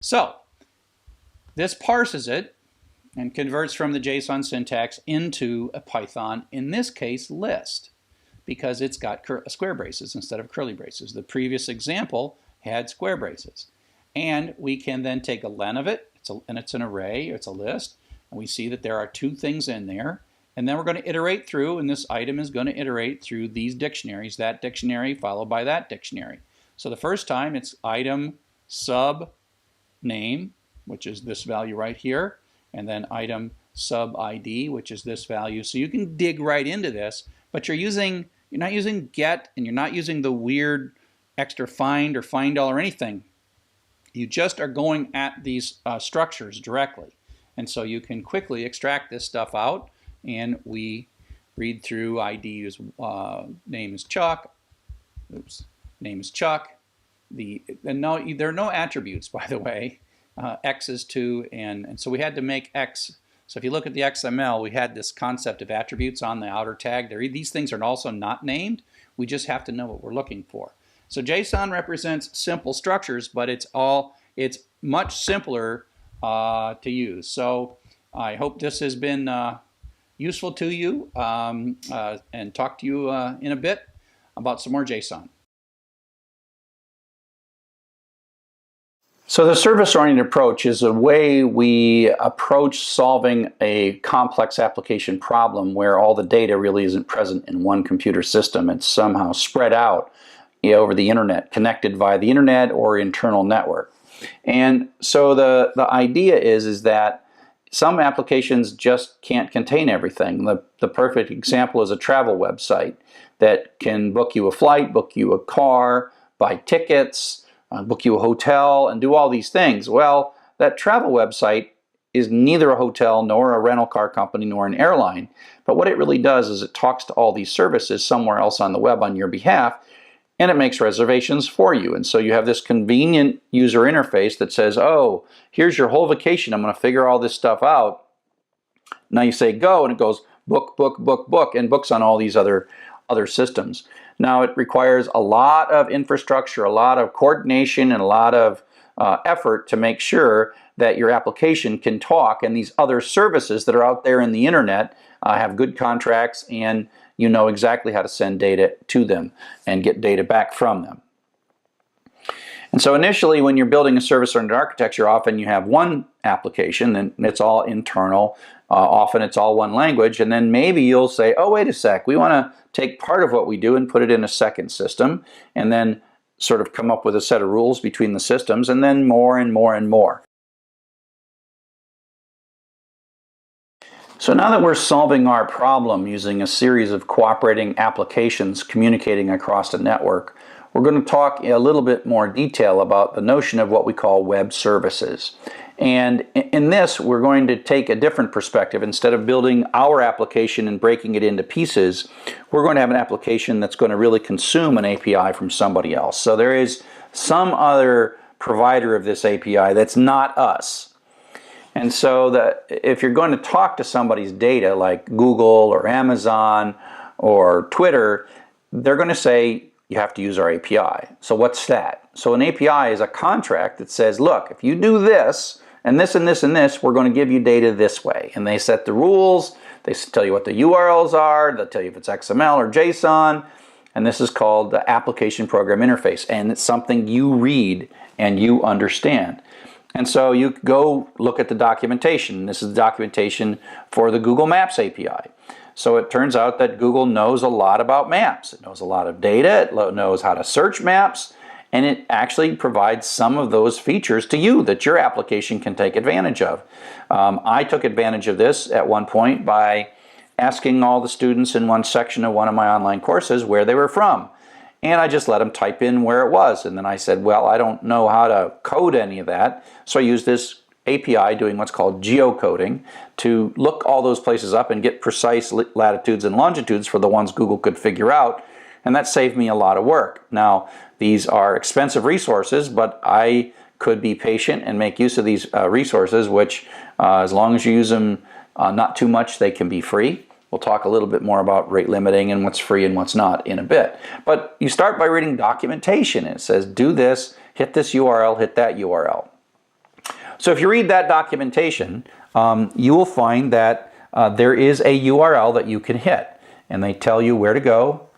So this parses it and converts from the JSON syntax into a Python, in this case, list, because it's got square braces instead of curly braces. The previous example had square braces. And we can then take a len of it, and it's an array, it's a list, and we see that there are two things in there. And then we're going to iterate through, and this item is going to iterate through these dictionaries, that dictionary followed by that dictionary. So the first time it's item sub name, which is this value right here, and then item sub ID, which is this value. So you can dig right into this, but you're not using get, and you're not using the weird extra find or find all or anything. You just are going at these structures directly. And so you can quickly extract this stuff out, and we read through ID is name is Chuck. Oops, name is Chuck. There are no attributes, by the way. X is 2, and so we had to make X. So if you look at the XML, we had this concept of attributes on the outer tag. These things are also not named. We just have to know what we're looking for. So JSON represents simple structures, but it's much simpler to use. So I hope this has been useful to you, and talk to you in a bit about some more JSON. So the service-oriented approach is a way we approach solving a complex application problem where all the data really isn't present in one computer system. It's somehow spread out over the internet, connected via the internet or internal network. And so the idea is that some applications just can't contain everything. The perfect example is a travel website that can book you a flight, book you a car, buy tickets, book you a hotel, and do all these things. Well, that travel website is neither a hotel nor a rental car company nor an airline. But what it really does is it talks to all these services somewhere else on the web on your behalf, and it makes reservations for you. And so you have this convenient user interface that says, oh, here's your whole vacation. I'm going to figure all this stuff out. Now you say go, and it goes book, book, book, book, and books on all these other systems. Now it requires a lot of infrastructure, a lot of coordination, and a lot of effort to make sure that your application can talk, and these other services that are out there in the internet have good contracts, and you know exactly how to send data to them and get data back from them. And so initially, when you're building a service-oriented architecture, often you have one application and it's all internal. Often it's all one language, and then maybe you'll say, oh, wait a sec, we want to take part of what we do and put it in a second system, and then sort of come up with a set of rules between the systems, and then more and more and more. So now that we're solving our problem using a series of cooperating applications communicating across a network, we're going to talk a little bit more detail about the notion of what we call web services. And in this, we're going to take a different perspective. Instead of building our application and breaking it into pieces, we're going to have an application that's going to really consume an API from somebody else. So there is some other provider of this API that's not us. And so if you're going to talk to somebody's data, like Google or Amazon or Twitter, they're going to say, you have to use our API. So what's that? So an API is a contract that says, look, if you do this, and this, and this, and this, we're going to give you data this way. And they set the rules, they tell you what the URLs are, they'll tell you if it's XML or JSON, and this is called the Application Program Interface, and it's something you read and you understand. And so you go look at the documentation. This is the documentation for the Google Maps API. So it turns out that Google knows a lot about maps. It knows a lot of data, it knows how to search maps, and it actually provides some of those features to you that your application can take advantage of. I took advantage of this at one point by asking all the students in one section of one of my online courses where they were from. And I just let them type in where it was. And then I said, well, I don't know how to code any of that. So I used this API doing what's called geocoding to look all those places up and get precise latitudes and longitudes for the ones Google could figure out. And that saved me a lot of work. Now, these are expensive resources, but I could be patient and make use of these resources, which as long as you use them not too much, they can be free. We'll talk a little bit more about rate limiting and what's free and what's not in a bit. But you start by reading documentation. It says, do this, hit this URL, hit that URL. So if you read that documentation, you will find that there is a URL that you can hit, and they tell you where to go.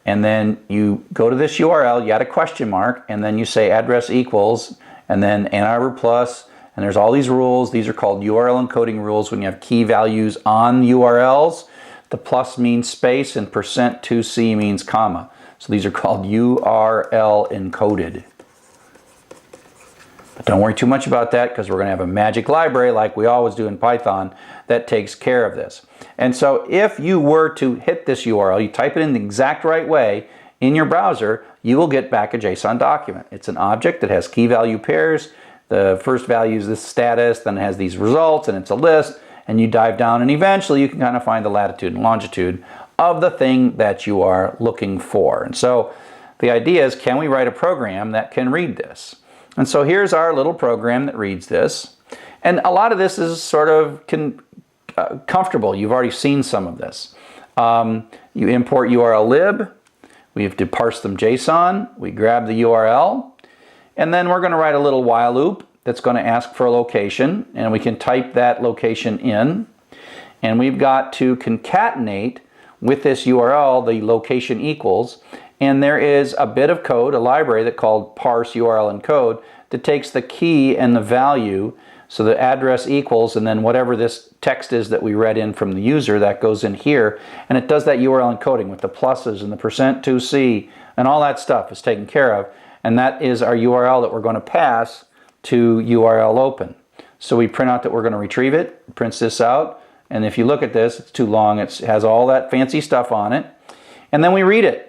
And then you go to this URL, you add a question mark, and then you say address equals, and then Ann Arbor plus, and there's all these rules. These are called URL encoding rules when you have key values on URLs. The plus means space, and %2c means comma. So these are called URL encoded. But don't worry too much about that, because we're going to have a magic library like we always do in Python that takes care of this. And so if you were to hit this URL, you type it in the exact right way in your browser, you will get back a JSON document. It's an object that has key value pairs. The first value is this status, then it has these results, and it's a list, and you dive down, and eventually you can kind of find the latitude and longitude of the thing that you are looking for. And so the idea is, can we write a program that can read this? And so here's our little program that reads this. And a lot of this is sort of comfortable. You've already seen some of this. You import URL lib. We have to parse them JSON. We grab the URL. And then we're going to write a little while loop that's going to ask for a location. And we can type that location in. And we've got to concatenate with this URL the location equals. And there is a bit of code, a library that called parse URL encode, that takes the key and the value, so the address equals, and then whatever this text is that we read in from the user, that goes in here, and it does that URL encoding with the pluses and the %2c, and all that stuff is taken care of, and that is our URL that we're going to pass to URL open. So we print out that we're going to retrieve it, prints this out, and if you look at this, it's too long, it has all that fancy stuff on it, and then we read it.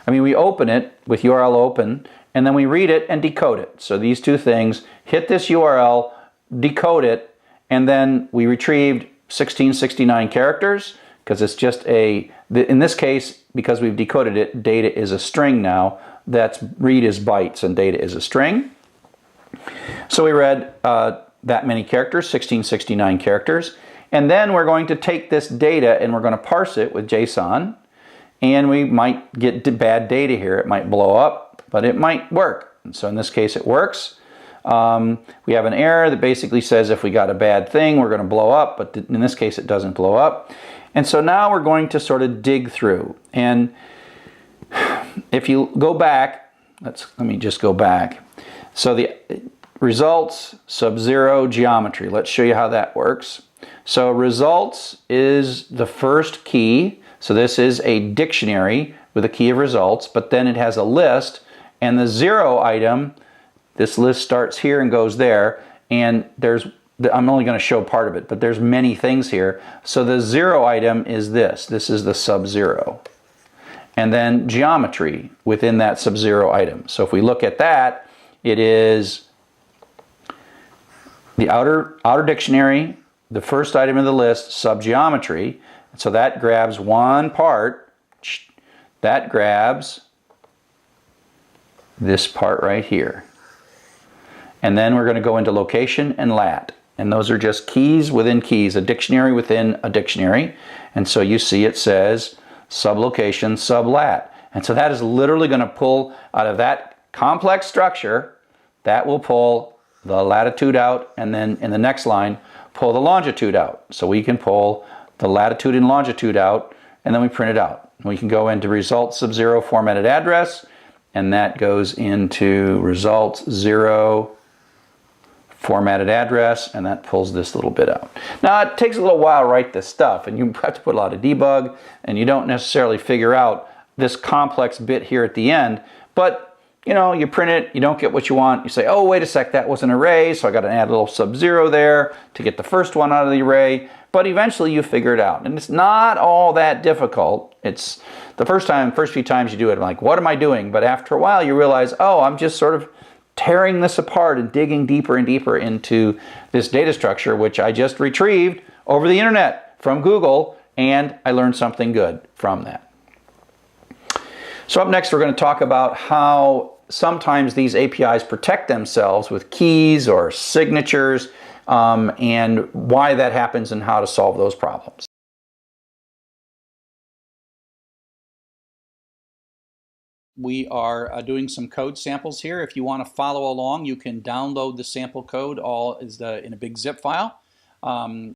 We open it with URL open, and then we read it and decode it. So these two things, hit this URL, decode it, and then we retrieved 1669 characters, because it's just in this case, because we've decoded it, data is a string now. That's read is bytes and data is a string. So we read that many characters, 1669 characters, and then we're going to take this data and we're going to parse it with JSON. And we might get bad data here. It might blow up, but it might work. And so in this case, it works. We have an error that basically says if we got a bad thing, we're going to blow up, but in this case, it doesn't blow up. And so now we're going to sort of dig through. And if you go back, let me just go back. So the results, sub-zero, geometry. Let's show you how that works. So results is the first key. So this is a dictionary with a key of results, but then it has a list, and the 0 item, this list starts here and goes there, and I'm only going to show part of it, but there's many things here. So the 0 item is this is the sub-zero. And then geometry within that sub-zero item. So if we look at that, it is the outer dictionary, the first item of the list, sub-geometry. So that grabs one part, that grabs this part right here. And then we're going to go into location and lat. And those are just keys within keys, a dictionary within a dictionary. And so you see it says sublocation, sublat. And so that is literally going to pull out of that complex structure, that will pull the latitude out, and then in the next line, pull the longitude out. So we can pull the latitude and longitude out, and then we print it out. We can go into results sub-zero formatted address, and that goes into results 0 formatted address, and that pulls this little bit out. Now it takes a little while to write this stuff, and you have to put a lot of debug, and you don't necessarily figure out this complex bit here at the end, but you print it, you don't get what you want, you say, oh wait a sec, that was an array, so I got to add a little sub-zero there to get the first one out of the array. But eventually you figure it out, and it's not all that difficult. It's the first few times you do it, I'm like, what am I doing? But after a while you realize, oh, I'm just sort of tearing this apart and digging deeper and deeper into this data structure, which I just retrieved over the internet from Google, and I learned something good from that. So up next, we're going to talk about how sometimes these APIs protect themselves with keys or signatures, and why that happens and how to solve those problems. We are doing some code samples here. If you want to follow along, you can download the sample code all in a big zip file.